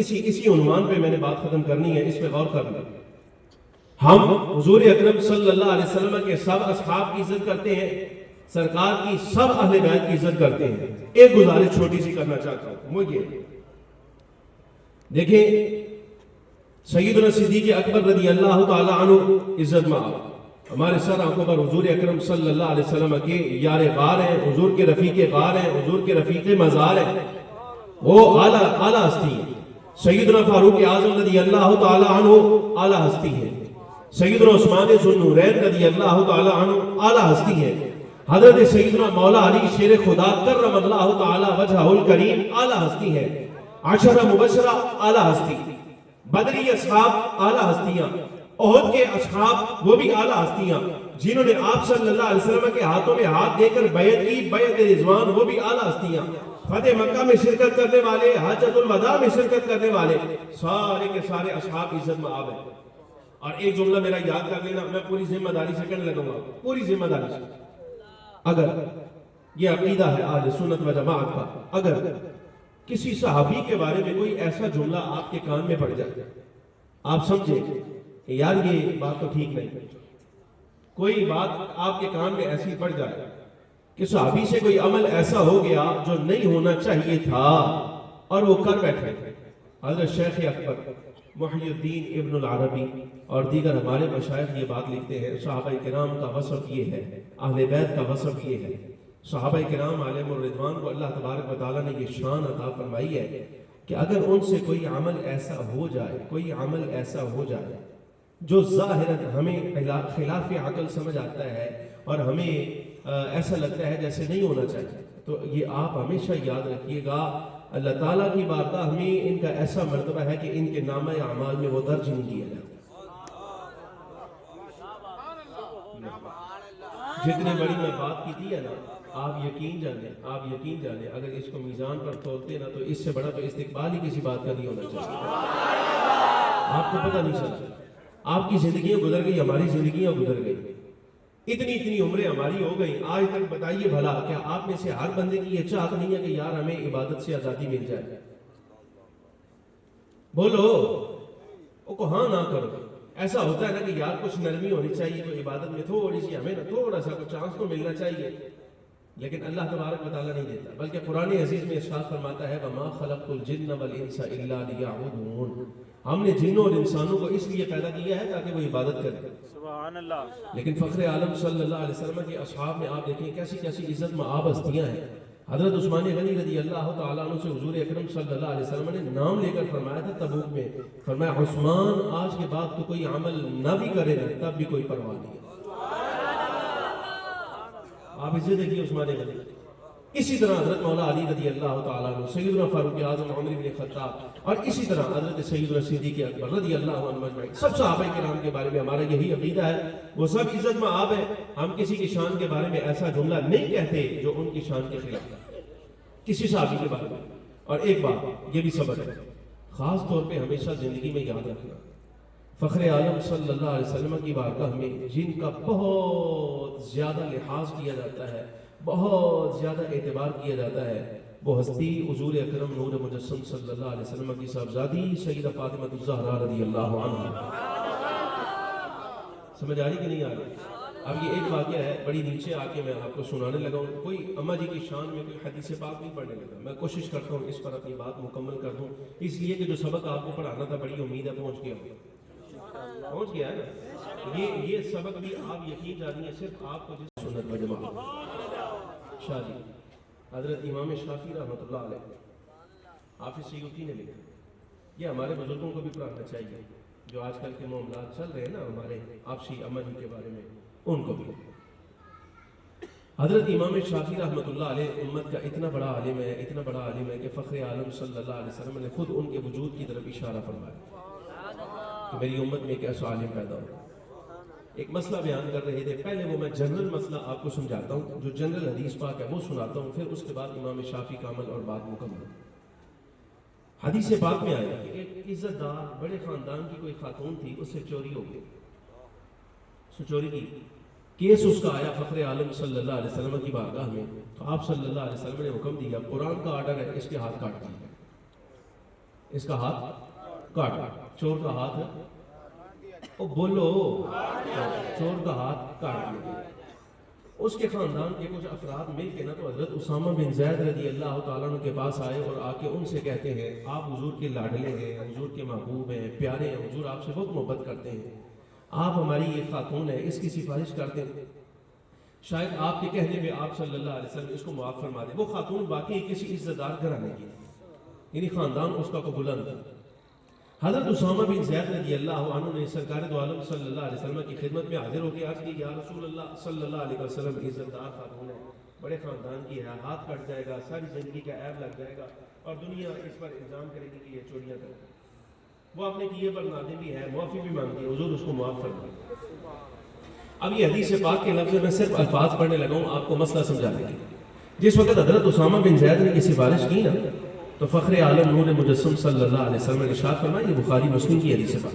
اسی عنوان پہ میں نے بات ختم کرنی ہے، اس پہ غور کرنا۔ ہم حضور اکرم صلی اللہ علیہ وسلم کے سب اصحاب کی عزت کرتے ہیں، سرکار کی سب اہل بیت کی عزت کرتے ہیں۔ ایک گزارش چھوٹی سی کرنا چاہتا ہوں، وہ یہ دیکھیں، سیدنا صدیق اکبر رضی اللہ تعالی عنہ عزت مآب، ہمارے سر آنکھوں پر حضور اکرم صلی اللہ علیہ وسلم کے یار غار ہیں، حضور کے رفیق غار ہیں، حضور کے رفیق مزار ہیں، وہ اعلیٰ ہستی ہے۔ سیدنا فاروق اعظم رضی اللہ تعالی عنہ اعلیٰ ہستی ہے، سیدنا عثمان ذو النورین رضی اللہ تعالی عنہ اعلیٰ ہستی ہے، حضرت سیدنا مولا علی شیر خدا کرم اللہ تعالی وجہہ الکریم اعلیٰ ہستی ہے، عشرہ مبشرہ اعلیٰ ہستی، بدری اصحاب اعلیٰ ہستیاں، احد کے اصحاب وہ بھی اعلیٰ ہستیاں، جنہوں نے آپ صلی اللہ علیہ وسلم کے ہاتھوں میں ہاتھ دے کر بیعت کی، بیعت رضوان، وہ بھی اعلیٰ ہستیاں، فتح مکہ میں شرکت کرنے والے، حجۃ الوداع میں شرکت کرنے والے، سارے کے سارے اصحاب عزت مآب ہیں۔ اور ایک جملہ میرا یاد کر لینا، میں پوری ذمہ داری سے کہنے لگوں گا، پوری ذمہ داری سے، اگر یہ عقیدہ ہے اہل سنت و جماعت کا، اگر کسی صحابی کے بارے میں کوئی ایسا جملہ آپ کے کان میں پڑ جائے، آپ سمجھیں کہ یار یہ بات تو ٹھیک نہیں، کوئی بات آپ کے کان میں ایسی پڑ جائے کہ صحابی سے کوئی عمل ایسا ہو گیا جو نہیں ہونا چاہیے تھا اور وہ کر بیٹھے، حضرت شیخ اکبر محی الدین ابن العربی اور دیگر ہمارے مشائخ یہ بات لکھتے ہیں، صحابہ کرام کا وصف یہ ہے، اہل بیت کا وصف یہ ہے، صحابہ کرام علیہم الرضوان کو اللہ تبارک و تعالیٰ نے یہ شان عطا فرمائی ہے کہ اگر ان سے کوئی عمل ایسا ہو جائے، کوئی عمل ایسا ہو جائے جو ظاہراً ہمیں خلاف عقل سمجھ آتا ہے اور ہمیں ایسا لگتا ہے جیسے نہیں ہونا چاہیے، تو یہ آپ ہمیشہ یاد رکھیے گا، اللہ تعالیٰ کی بارگاہ میں ان کا ایسا مرتبہ ہے کہ ان کے نامہ اعمال میں وہ درج نہیں کیا جاتا۔ جتنے بڑی میں بات کی تھی ہے نا، آپ یقین جانیں اگر اس کو میزان پر تولتے نا تو اس سے بڑا تو استقبال ہی کسی بات کا نہیں ہونا چاہیے۔ آپ کو پتہ نہیں چلا، آپ کی زندگیاں گزر گئی، ہماری زندگیاں گزر گئی، اتنی عمریں ہماری ہو گئی، آج تک بتائیے بھلا کیا آپ میں سے ہر بندے کی یہ چاہت نہیں ہے کہ یار ہمیں عبادت سے آزادی مل جائے؟ بولو، وہ کو ہاں نہ کرو۔ ایسا ہوتا ہے نا کہ یار کچھ نرمی ہونی چاہیے، تو عبادت میں تھوڑی سی ہمیں نا تھوڑا سا کچھ چانس تو ملنا چاہیے، لیکن اللہ تبارک و تعالیٰ نہیں دیتا، بلکہ قرآن عزیز میں ارشاد فرماتا ہے وَمَا خَلَقْتُ الْجِنَّ وَالْإِنسَ إِلَّا لِيَعْبُدُونِ، ہم نے جنوں اور انسانوں کو اس لیے پیدا کیا ہے تاکہ وہ عبادت کریں۔ سبحان اللہ۔ لیکن فخر عالم صلی اللہ علیہ وسلم کے اصحاب میں آپ دیکھیں کیسی کیسی عزت مآب ہستیاں ہیں۔ حضرت عثمان غنی رضی اللہ تعالیٰ عنہ سے حضور اکرم صلی اللہ علیہ وسلم نے نام لے کر فرمایا تھا تبوک میں، فرمایا عثمان آج کے بعد تو کوئی عمل نہ بھی کرے نا تب بھی کوئی پرواہ نہیں۔ آپ اسے دیکھیے عثمان غنی۔ اسی طرح حضرت مولا علی رضی اللہ تعالیٰ عنہ، سیدنا فاروق اعظم عمر بن خطاب، اور اسی طرح حضرت سیدنا صدیق اکبر رضی اللہ عنہ اجمعین، سب صحابہ کرام کے بارے میں ہمارا یہی عقیدہ ہے، وہ سب عزت مآب ہے۔ ہم کسی کی شان کے بارے میں ایسا جملہ نہیں کہتے جو ان کی شان کے خلاف ہے، کسی صحابی کے بارے میں۔ اور ایک بات یہ بھی سبق ہے، خاص طور پہ ہمیشہ زندگی میں یاد رکھنا، فخر عالم صلی اللہ علیہ وسلم کی بارگاہ میں جن کا بہت زیادہ لحاظ کیا جاتا ہے، بہت زیادہ اعتبار کیا جاتا ہے، وہ ہستی حضور اکرم نور مجسم صلی اللہ علیہ وسلم کی صاحبزادی سیدہ فاطمہ الزہرا رضی اللہ عنہا۔ سمجھ آ رہی کہ نہیں آ رہی؟ اب یہ ایک واقعہ ہے بڑی نیچے آ کے میں آپ کو سنانے لگا ہوں. کوئی اماں جی کی شان میں کوئی حدیث پاک نہیں پڑھنے لگا. میں کوشش کرتا ہوں اس پر اپنی بات مکمل کر دوں، اس لیے کہ جو سبق آپ کو پڑھانا تھا بڑی امید ہے پہنچ گیا ہے نا. یہ سبق بھی آپ یقین جانیے صرف آپ کو جس سنت و جماعت شاہ جی حضرت امام شافعی رحمۃ اللہ علیہ حافظ سیوطی نے لکھا. یہ ہمارے بزرگوں کو بھی پڑھانا چاہیے جو آج کل کے معاملات چل رہے ہیں نا ہمارے آپسی اماں جی کے بارے میں، ان کو بھی. حضرت امام شافعی رحمۃ اللہ علیہ امت کا اتنا بڑا عالم ہے کہ فخر عالم صلی اللہ علیہ وسلم نے خود ان کے وجود کی طرف اشارہ فرمایا کہ میری امت میں ایک ایسا عالم پیدا ہو. ایک مسئلہ بیان کر رہے تھے، پہلے وہ میں جنرل مسئلہ آپ کو سمجھاتا ہوں، جو جنرل حدیث پاک ہے وہ سناتا ہوں، پھر اس کے بعد امام شافعی کا عمل اور بات مکمل. حدیث پاک میں آیا کہ ایک عزت دار بڑے خاندان کی کوئی خاتون تھی، اس سے چوری ہو گئی. چوری کی کیس اس کا آیا فخر عالم صلی اللہ علیہ وسلم کی بارگاہ میں. تو آپ صلی اللہ علیہ وسلم نے حکم دیا، قرآن کا آرڈر ہے، اس کے ہاتھ کاٹ دیا. اس کا ہاتھ کاٹ، چور کا ہاتھ ہے بولو، چور کا ہاتھ کاٹ دیا. اس کے خاندان کے کچھ افراد مل کے نا تو حضرت اسامہ بن زید رضی اللہ تعالیٰ عنہ کے پاس آئے اور آ کے ان سے کہتے ہیں آپ حضور کے لاڈلے ہیں، حضور کے محبوب ہیں، پیارے ہیں، حضور آپ سے بہت محبت کرتے ہیں، آپ ہماری یہ خاتون ہے، اس کی سفارش کرتے ہیں، شاید آپ کے کہنے پہ آپ صلی اللہ علیہ وسلم اس کو معاف فرما دیں. وہ خاتون واقعی کسی عزت دار گھرانے کی، یعنی خاندان اس کا کو بلند تھا. حضرت اسامہ بن زید رضی اللہ عنہ نے سرکار دو عالم صلی اللہ علیہ وسلم کی خدمت میں حاضر ہو کے عرض کی، یا رسول اللہ صلی اللہ علیہ وسلم، عزت دار خاتون ہے، بڑے خاندان کی ہے، ہاتھ کٹ جائے گا، ساری زندگی کا عیب لگ جائے گا اور دنیا اس پر الزام کرے گی کہ یہ چوریاں کرے گا. وہ اپنے کیے پر نادم بھی ہے، معافی بھی مانگتی ہے، حضور اس کو معاف فرمائے. اب یہ حدیث پاک کے لفظ میں صرف الفاظ پڑھنے لگا ہوں آپ کو مسئلہ سمجھانے کے. جس وقت حضرت اسامہ بن زید نے یہ سفارش کی نا تو فخر عالم نور مجسم صلی اللہ علیہ وسلم نے ارشاد فرمایا، یہ بخاری مسلم کی حدیث ہے،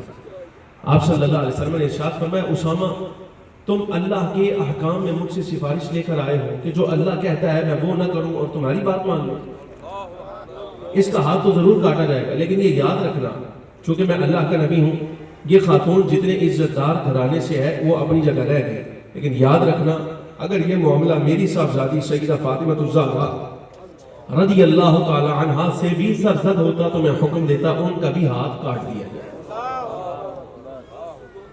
آپ صلی اللہ علیہ وسلم نے ارشاد فرمایا، اسامہ تم اللہ کے احکام میں مجھ سے سفارش لے کر آئے ہو کہ جو اللہ کہتا ہے میں وہ نہ کروں اور تمہاری بات مان لوں. اس کا ہاتھ تو ضرور کاٹا جائے گا، لیکن یہ یاد رکھنا چونکہ میں اللہ کا نبی ہوں، یہ خاتون جتنے عزت دار گھرانے سے ہے وہ اپنی جگہ رہ گئے، لیکن یاد رکھنا اگر یہ معاملہ میری صاحبزادی سیدہ فاطمہ الزہرا رضی اللہ تعالی عنہا سے بھی سرزد ہوتا تو میں حکم دیتا ان کا بھی ہاتھ کاٹ دیا جائے.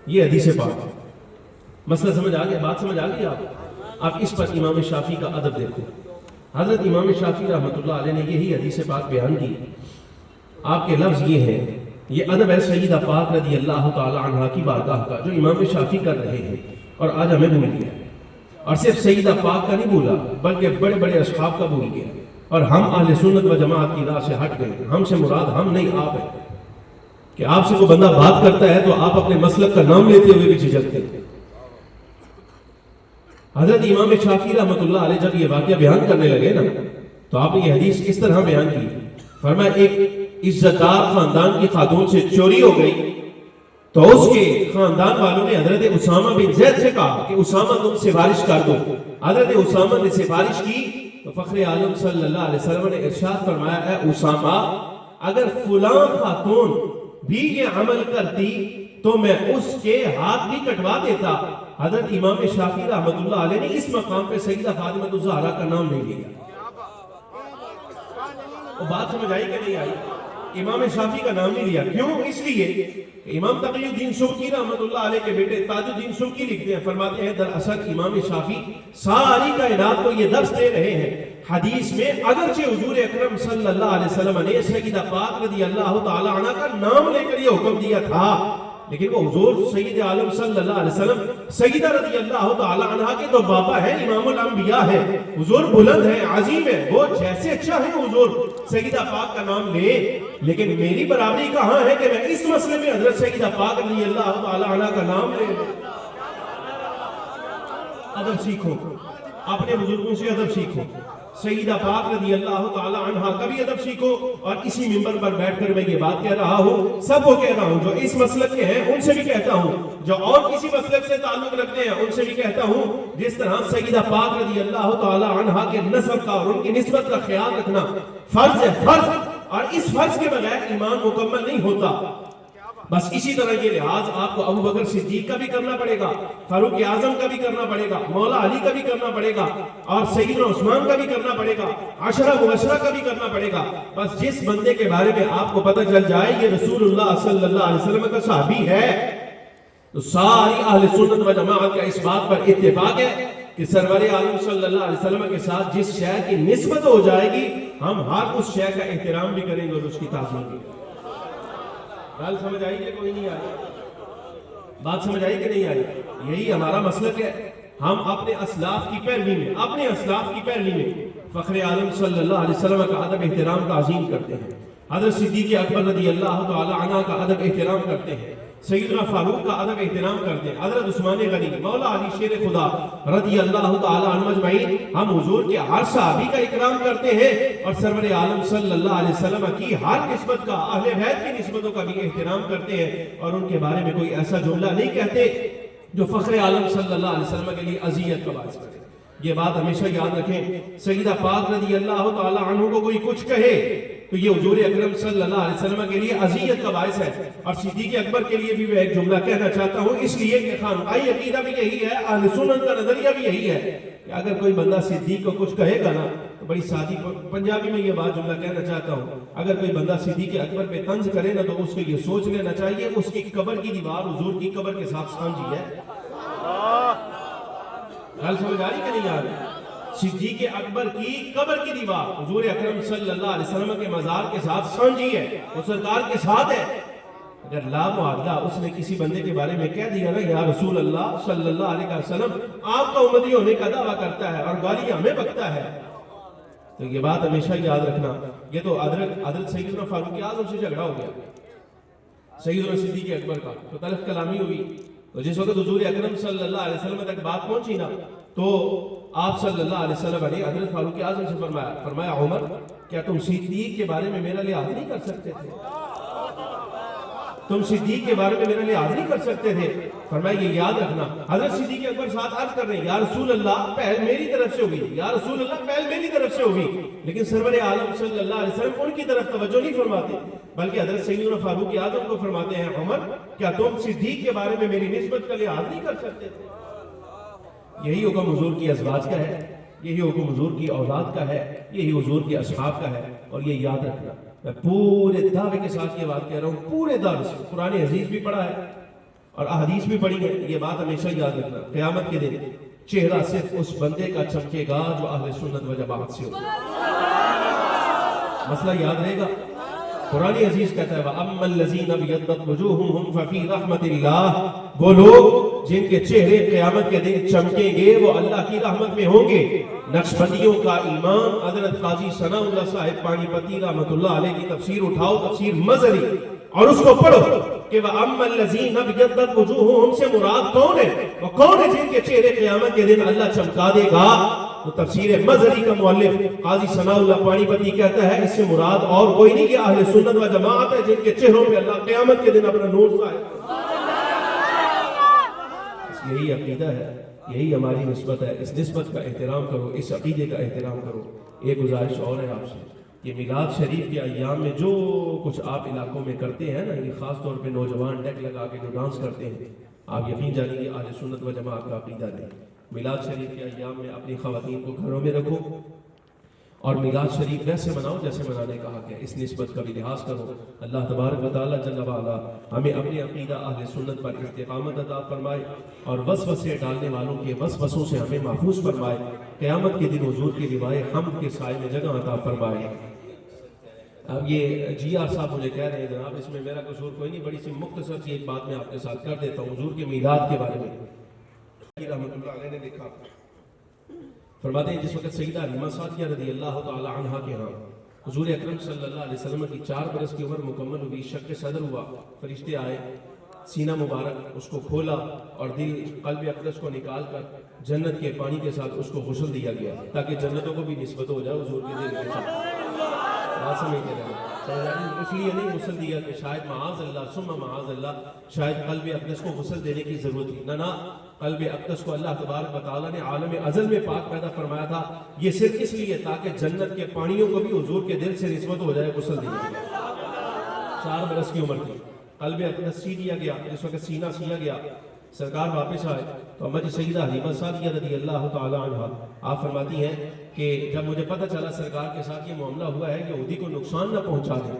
یہ حدیث پاک ہے. مسئلہ سمجھ آ گیا، بات سمجھ آ گئی آپ اس پر امام شافعی کا ادب دیکھو. حضرت امام شافعی رحمۃ اللہ علیہ نے یہی حدیث پاک بیان کی. آپ کے لفظ یہ ہیں، یہ ادب ہے سیدہ پاک رضی اللہ تعالی عنہا کی بارگاہ کا جو امام شافعی کر رہے ہیں اور آج ہمیں بھول گیا. اور صرف سیدہ پاک کا نہیں بھولا بلکہ بڑے بڑے اصحاب کا بھول گیا اور ہم اہل سنت و جماعت کی راہ سے ہٹ گئے. ہم سے مراد ہم نہیں آپ ہے کہ آپ سے کوئی بندہ بات کرتا ہے تو آپ اپنے مسلک کا نام لیتے ہوئے بھی جھجکتے ہیں. حضرت امام شافعی رحمۃ اللہ علیہ جب یہ واقعہ بیان کرنے لگے نا تو آپ نے یہ حدیث اس طرح بیان کی. فرمایا ایک عزت دار خاندان کی خاتون سے چوری ہو گئی تو اس کے خاندان والوں نے حضرت اسامہ بن زید سے کہا کہ اسامہ تم سفارش کر دو. حضرت اسامہ نے سفارش کی تو فخر عالم صلی اللہ علیہ وسلم نے ارشاد فرمایا، اے اسامہ اگر فلاں خاتون بھی یہ عمل کرتی تو میں اس کے ہاتھ بھی کٹوا دیتا. حضرت امام شافعی رحمۃ اللہ علیہ نے اس مقام پہ سیدہ فاطمہ الزہرا کا نام نہیں لیا. وہ بات سمجھ آئی کہ نہیں آئی؟ امام شافعی کا نام نہیں لیا. کیوں؟ اس لیے کہ امام تقی الدین سبکی رحمۃ اللہ علیہ کے بیٹے تاج الدین سبکی لکھتے ہیں، فرماتے ہیں دراصل امام شافعی ساری کائنات کو یہ درس دے رہے ہیں حدیث میں اگرچہ حضور اکرم صلی اللہ علیہ وسلم نے سیدہ پاک رضی اللہ تعالی عنہ کا نام لے کر یہ حکم دیا تھا، لیکن وہ حضور سید عالم صلی اللہ علیہ وسلم سیدہ رضی اللہ تعالی عنہ کے تو بابا ہے، امام الانبیاء ہے، حضور بلند ہے، عظیم ہے، وہ جیسے اچھا ہے حضور سیدہ پاک کا نام لے، لیکن میری برابری کہاں ہے کہ میں اس مسئلے میں حضرت سیدہ پاک رضی اللہ تعالی عنہ کا نام لے. ادب سیکھو، اپنے بزرگوں سے ادب سیکھو، سیدہ پاک رضی اللہ تعالی عنہ کا بھی ادب سیکھو. اور اسی منبر پر بیٹھ کر میں یہ بات کہہ رہا ہوں، سب کو کہہ رہا ہوں جو اس مسلک کے ہیں ان سے بھی کہتا ہوں، جو اور کسی مسلک سے تعلق رکھتے ہیں ان سے بھی کہتا ہوں، جس طرح سیدہ پاک رضی اللہ تعالی عنہ کے نسب کا اور ان کی نسبت کا خیال رکھنا فرض ہے، فرض. اور اس فرض کے بغیر ایمان مکمل نہیں ہوتا. بس اسی طرح یہ لحاظ آپ کو ابو بکر صدیق کا بھی کرنا پڑے گا، فاروق اعظم کا بھی کرنا پڑے گا، مولا علی کا بھی کرنا پڑے گا، اور سیدنا عثمان کا بھی کرنا پڑے گا، عشرہ مبشرہ کا بھی کرنا پڑے گا۔ بس جس بندے کے بارے میں آپ کو پتہ چل جائے یہ رسول اللہ صلی اللہ علیہ وسلم کا صحابی ہے، تو ساری اہل سنت و جماعت کا اس بات پر اتفاق ہے کہ سرور عالم صلی اللہ علیہ وسلم کے ساتھ جس شے کی نسبت ہو جائے گی ہم ہر اس شے کا احترام بھی کریں گے اور اس کی تعظیم بھی کریں گے۔ بات سمجھ آئی کہ کوئی نہیں آئی؟ بات سمجھ آئی کہ نہیں آئی؟ یہی ہمارا مسلک ہے۔ ہم اپنے اسلاف کی پیروی میں فخر عالم صلی اللہ علیہ وسلم کا ادب احترام تعظیم کرتے ہیں، حضرت صدیق اکبر رضی اللہ تعالی عنہ کا ادب احترام کرتے ہیں، سیدنا فاروق کا ادب احترام کرتے ہیں، حضرت عثمان غنی، مولا علی شیر خدا رضی اللہ تعالی عنہ اجمعین۔ ہم حضور کے ہر صحابی کا اکرام کرتے ہیں اور سرور عالم صلی اللہ علیہ وسلم کی ہر نسبت کا، اہل بیت کی نسبتوں کا بھی احترام کرتے ہیں اور ان کے بارے میں کوئی ایسا جملہ نہیں کہتے جو فخر عالم صلی اللہ علیہ وسلم کے لیے اذیت کا باعث بنے۔ یہ بات ہمیشہ یاد رکھیں، سیدہ پاک رضی اللہ تعالی عنہ کو کوئی کچھ کہے تو یہ حضور اکرم صلی اللہ علیہ وسلم کے لیے اذیت کا باعث ہے۔ اور صدیق اکبر کے لیے بھی میں ایک جملہ کہنا چاہتا ہوں، اس لیے کہ خانقاہی عقیدہ بھی یہی ہے، اہل سنت کا نظریہ بھی یہی ہے کہ اگر کوئی بندہ صدیق کو کچھ کہے گا نا تو بڑی سادی پنجابی میں یہ بات جملہ کہنا چاہتا ہوں، اگر کوئی بندہ صدیق اکبر پہ طنز کرے نا تو اس کو یہ سوچ لینا چاہیے اس کی قبر کی دیوار حضور کی قبر کے ساتھ سانجھی ہے۔ حال سمجھ آ رہی کہ نہیں آ رہی؟ صدیق اکبر کی قبر کی دیوار حضور اکرم صلی اللہ علیہ وسلم کے مزار کے ساتھ سانجھی ہے، وہ سرکار کے ساتھ ہے۔ اگر لا معاہدہ اس نے کسی بندے کے بارے میں کہہ دیا نا یا رسول اللہ صلی اللہ علیہ وسلم آپ کا امتی ہونے کا دعویٰ کرتا ہے اور گالی ہمیں بکتا ہے، تو یہ بات ہمیشہ یاد رکھنا۔ یہ تو حضرت سیدنا فاروق اعظم سے جھگڑا ہو گیا، سیدنا صدیق اکبر کا تو تلخ کلامی ہوئی، تو جس وقت حضور اکرم صلی اللہ علیہ وسلم تک بات پہنچی نا تو آپ صلی اللہ علیہ وسلم نے حضرت فاروق اعظم سے فرمایا عمر کیا تم صدیق کے بارے میں میرا لحاظ نہیں کر سکتے تھے؟ تم صدیق کے بارے میں میرا لحاظ نہیں کر سکتے تھے؟ فرمایا یہ یاد رکھنا۔ حضرت صدیق اکبر ساتھ عرض کر رہے ہیں یا رسول اللہ پہل میری طرف سے ہوگی، یا رسول اللہ پہل میری طرف سے ہوگی، لیکن سرور عالم صلی اللہ علیہ وسلم ان کی طرف توجہ نہیں فرماتے بلکہ حضرت سیدنا فاروق اعظم کو فرماتے ہیں عمر کیا تم صدیق کے بارے میں میری نسبت کا لحاظ نہیں کر سکتے تھے؟ یہی حکم حضور کی ازواج کا ہے، یہی حکم حضور کی اولاد کا ہے، یہی حضور کے اصحاب کا ہے، اور یہ یاد رکھنا۔ میں پورے دعوے کے ساتھ یہ بات کہہ رہا ہوں، پورے دعوے سے قرآن عزیز بھی پڑھا ہے اور احادیث بھی پڑھی ہے، یہ بات ہمیشہ یاد رکھنا۔ قیامت کے دن چہرہ صرف اس بندے کا چمکے گا جو اہل سنت و جماعت سے ہوگا۔ مسئلہ یاد رہے گا، قرآن عزیز کہتا ہے وَأَمَّا الَّذِينَ ابْيَضَّتْ وُجُوهُهُمْ فَفِي رَحْمَةِ اللَّهِ، وہ لوگ جن کے چہرے قیامت کے دن چمکیں گے وہ اللہ کی رحمت میں ہوں گے۔ نقشبندیوں کا امام حضرت قاضی ثناء اللہ صاحب پانی پتی رحمت اللہ علیہ کی تفسیر اٹھاؤ، تفسیر مظہری، اور اس کو پڑھو کہ وَأَمَّا الَّذِينَ ابْيَضَّتْ وُجُوهُهُمْ سے مراد کون ہے؟ وہ کون ہے جن کے چہرے قیامت کے دن اللہ چمکا دے گا؟ تو تفسیر مظہری کا مؤلف قاضی ثناء اللہ پانی پتی کہتا ہے اس سے مراد اور کوئی نہیں کہ اہل سنت و جماعت ہے جن کے چہروں پہ اللہ قیامت کے دن اپنا نور ظاہر۔ یہی عقیدہ ہے، یہی ہماری نسبت ہے، اس نسبت کا احترام کرو، اس عقیدے کا احترام کرو۔ ایک گزارش اور ہے آپ سے، یہ میلاد شریف کے ایام میں جو کچھ آپ علاقوں میں کرتے ہیں نا، یہ خاص طور پہ نوجوان ڈیک لگا کے جو ڈانس کرتے ہیں، آپ یقین جانیے یہ اہل سنت و جماعت کا عقیدہ نہیں۔ میلاد شریف کے ایام میں اپنی خواتین کو گھروں میں رکھو اور میلاد شریف ویسے مناؤ جیسے منانے کا حق ہے، اس نسبت کا بھی لحاظ کرو۔ اللہ تبارک و تعالیٰ جل وعلا ہمیں اپنے عقیدہ اہل سنت پر استقامت عطا فرمائے اور وسوسے ڈالنے والوں کے وسوسوں سے ہمیں محفوظ فرمائے۔ قیامت کے دن حضور کی روائے حمد کے سائے میں جگہ عطا فرمائے۔ اب یہ جی آر صاحب مجھے کہہ رہے ہیں جناب اس میں میرا قصور کوئی نہیں، بڑی سی مختصر سی ایک بات میں آپ کے ساتھ کر دیتا ہوں حضور کے میلاد کے بارے میں۔ رحمت اللہ علیہ نے لکھا، فرماتے ہیں جس وقت سیدہ حلیمہ سعدیہ رضی اللہ تعالی عنہا کے ہاں حضور اکرم صلی اللہ علیہ وسلم کی 4 برس کی عمر مکمل ہوئی، شق صدر ہوا، فرشتے آئے، سینہ مبارک اس کو کھولا اور دل قلب اقدس کو نکال کر جنت کے پانی کے ساتھ اس کو غسل دیا گیا تاکہ جنتوں کو بھی نسبت ہو جائے حضور کے دل کے ساتھ۔ بات سمجھتے رہے، اس لیے نہیں غسل دیا کہ شاید معاذ اللہ ثم معاذ اللہ شاید قلب اقدس کو غسل دینے کی ضرورت تھی، نہ قلب اقدس کو اللہ تبارک و تعالیٰ نے عالم ازل میں پاک پیدا فرمایا تھا، یہ صرف اس لیے تاکہ جنت کے پانیوں کو بھی حضور کے دل سے نسبت ہو جائے غسل دینے کی۔ 4 برس کی عمر تھی، قلب اقدس سی دیا گیا، جس وقت سینہ سیا گیا، سرکار واپس آئے تو اما جی سیدہ حلیمہ سعدیہ رضی اللہ تعالی عنہ آپ فرماتی ہیں کہ جب مجھے پتہ چلا سرکار کے ساتھ یہ معاملہ ہوا ہے کہ یہودی کو نقصان نہ پہنچا دیں،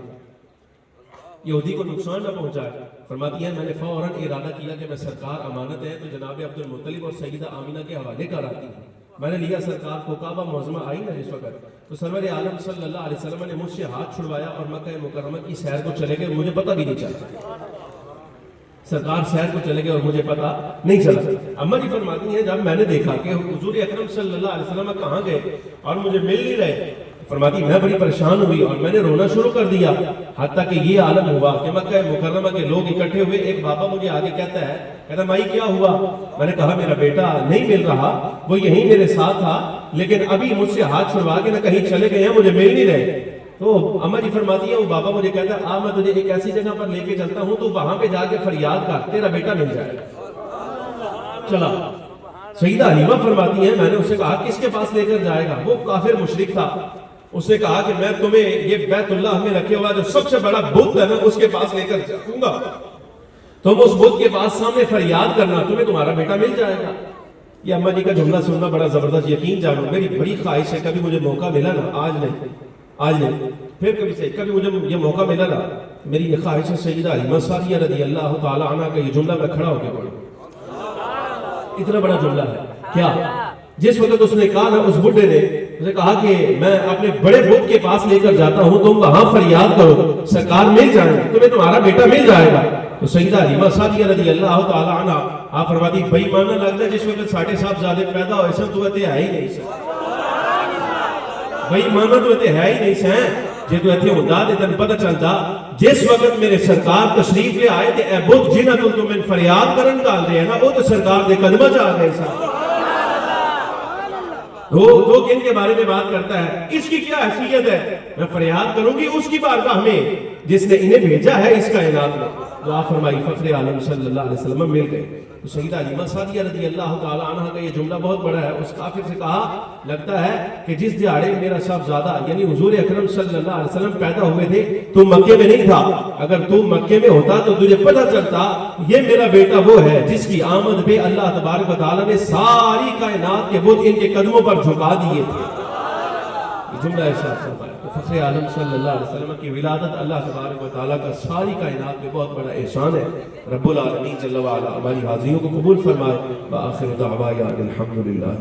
یہودی کو نقصان نہ پہنچائے، فرماتی ہے میں نے فوراً ارادہ کیا کہ میں سرکار امانت ہے تو جناب عبد المطلب اور سیدہ آمینہ کے حوالے کر آتی ہوں۔ میں نے لیا سرکار کو، کعبہ معظمہ آئی نا جس وقت، تو سرور عالم صلی اللہ علیہ وسلم نے مجھ سے ہاتھ چھڑوایا اور مکہ مکرمہ کی سیر کو چلے گئے، مجھے پتہ بھی نہیں چلا، سرکار سیر کو چلے گئے اور مجھے پتہ نہیں چلا۔ اما جی فرماتی ہیں جب میں نے دیکھا کہ حضور اکرم صلی اللہ علیہ وسلم کہاں گئے اور مجھے مل نہیں رہے، فرماتی میں بڑی پریشان ہوئی اور میں نے رونا شروع کر دیا، حتیٰ کہ یہ عالم ہوا کہ مکہ مکرمہ کے لوگ اکٹھے ہوئے، ایک بابا مجھے آگے کہتا ہے مائی کیا ہوا؟ میں نے کہا میرا بیٹا نہیں مل رہا، وہ یہیں میرے ساتھ تھا لیکن ابھی مجھ سے ہاتھ چھڑوا کے نہ کہیں چلے گئے ہیں، مجھے مل نہیں رہے۔ تو اما جی فرماتی ہے وہ بابا مجھے کہتا ہے میں تجھے ایک ایسی جگہ پر لے کے چلتا ہوں تو وہاں پہ جا کے فریاد کر، تیرا بیٹا مل جائے گا۔ چلا، سیدہ حلیمہ فرماتی ہیں میں نے اسے کہا کس کے پاس لے کر جائے گا؟ وہ کافر مشرک تھا، اس نے کہا کہ میں تمہیں یہ بیت اللہ میں رکھے ہوا جو سب سے بڑا بت ہے نا اس کے پاس لے کر جاؤں گا، تم اس بت کے پاس سامنے فریاد کرنا، تمہیں تمہارا بیٹا مل جائے گا۔ یہ اما جی کا جملہ سننا بڑا زبردست، یقین جانو میری بڑی خواہش ہے کبھی مجھے موقع ملا نا، آج نہیں پھر کبھی سے کبھی مجھے یہ موقع ملا نا، میری یہ خواہش ہے سیدہ حلیمہ سعدیہ رضی اللہ تعالی عنہ کا یہ جملہ میں کھڑا ہو کے پڑھوں، اتنا بڑا جملہ ہے کیا؟ جس وقت اس نے کہا نا اس بڈھے نے اسے کہا کہ میں اپنے بڑے بت کے پاس لے کر جاتا ہوں، تم وہاں فریاد کرو، سرکار مل جائیں گے، تمہیں تمہارا بیٹا مل جائے گا۔ تو سیدہ حلیمہ سعدیہ رضی اللہ تعالی عنہ آپ فرماتی بھائی ماننا لگتا ہے جس وقت ساڑھے صاحبزادے پیدا ہوئے سن تو تے ہے ہی نہیں سن، بھائی ماننا تو تے ہے ہی نہیں سن، جے تو اتنے ہوندا تے تن پتہ چلدا جس وقت میرے سرکار تشریف لے آئے تے اے بت جنہاں تو تمہیں فریاد کرن گال رہے ہیں نا وہ تو سرکار دے قدماں چ آ گئے سن۔ دو کن کے بارے میں بات کرتا ہے، اس کی کیا حیثیت ہے؟ میں فریاد کروں گی اس کی بارگاہ میں جس نے انہیں بھیجا ہے اس کائنات میں۔ دعا فرمائی فخر عالم صلی اللہ علیہ وسلم مل گئے۔ تو سیدہ حلیمہ سعدیہ رضی اللہ تعالی عنہ کا یہ جملہ بہت بڑا ہے، اس کافر سے کہا لگتا ہے کہ جس دیہاڑے میرا صاحبزادہ یعنی حضور اکرم صلی اللہ علیہ وسلم پیدا ہوئے تھے تو مکے میں نہیں تھا، اگر تو مکے میں ہوتا تو تجھے پتہ چلتا یہ میرا بیٹا وہ ہے جس کی آمد پہ اللہ تبارک و تعالیٰ نے ساری کائنات کے بت ان کے قدموں پر جھکا دیے تھے۔ یہ جملہ ایسا فرمایا تو فخر عالم صلی اللہ علیہ وسلم کی ولادت اللہ تبارک و تعالیٰ کا ساری کائنات میں بہت بڑا احسان ہے۔ رب العالمین جل وعلا ہماری حاضریوں کو قبول فرمائے۔ وآخر دعوانا الحمدللہ۔